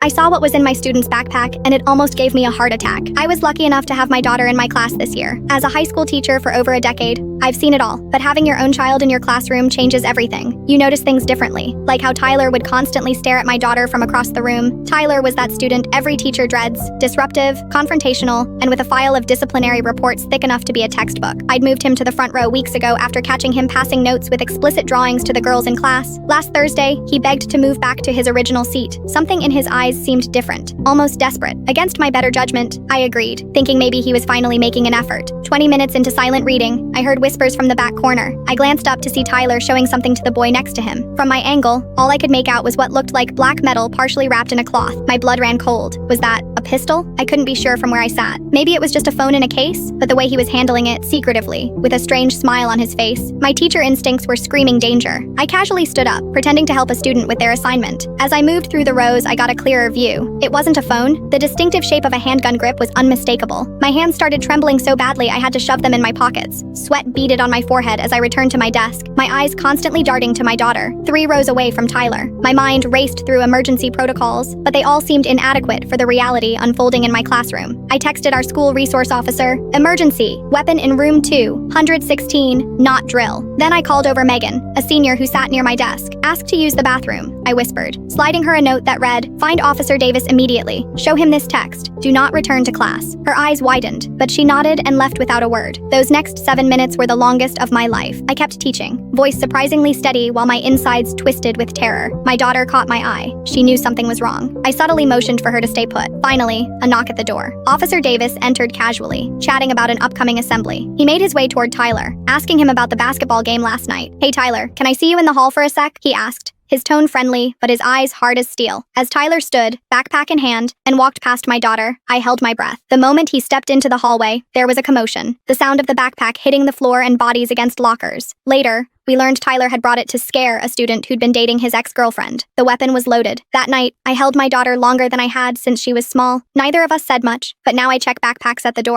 I saw what was in my student's backpack, and it almost gave me a heart attack. I was lucky enough to have my daughter in my class this year. As a high school teacher for over a decade, I've seen it all, but having your own child in your classroom changes everything. You notice things differently, like how Tyler would constantly stare at my daughter from across the room. Tyler was that student every teacher dreads, disruptive, confrontational, and with a file of disciplinary reports thick enough to be a textbook. I'd moved him to the front row weeks ago after catching him passing notes with explicit drawings to the girls in class. Last Thursday, he begged to move back to his original seat. Something in his eyes seemed different, almost desperate. Against my better judgment, I agreed, thinking maybe he was finally making an effort. 20 minutes into silent reading, I heard whispers from the back corner. I glanced up to see Tyler showing something to the boy next to him. From my angle, all I could make out was what looked like black metal partially wrapped in a cloth. My blood ran cold. Was that a pistol? I couldn't be sure from where I sat. Maybe it was just a phone in a case, but the way he was handling it secretively, with a strange smile on his face, my teacher instincts were screaming danger. I casually stood up, pretending to help a student with their assignment. As I moved through the rows, I got a clearer view. It wasn't a phone. The distinctive shape of a handgun grip was unmistakable. My hands started trembling so badly I had to shove them in my pockets. Sweat beaded on my forehead as I returned to my desk, my eyes constantly darting to my daughter, 3 rows away from Tyler. My mind raced through emergency protocols, but they all seemed inadequate for the reality unfolding in my classroom. I texted our school resource officer, "Emergency, weapon in room 216, not drill." Then I called over Megan, a senior who sat near my desk. "Ask to use the bathroom," I whispered, sliding her a note that read, "Find Officer Davis immediately. Show him this text. Do not return to class." Her eyes widened, but she nodded and left without a word. Those next 7 minutes were the longest of my life. I kept teaching, voice surprisingly steady while my insides twisted with terror. My daughter caught my eye. She knew something was wrong. I subtly motioned for her to stay put. Finally, a knock at the door. Officer Davis entered casually, chatting about an upcoming assembly. He made his way toward Tyler, asking him about the basketball game last night. "Hey Tyler, can I see you in the hall for a sec?" he asked, his tone friendly, but his eyes hard as steel. As Tyler stood, backpack in hand, and walked past my daughter, I held my breath. The moment he stepped into the hallway, there was a commotion, the sound of the backpack hitting the floor and bodies against lockers. Later, we learned Tyler had brought it to scare a student who'd been dating his ex-girlfriend. The weapon was loaded. That night, I held my daughter longer than I had since she was small. Neither of us said much, but now I check backpacks at the door.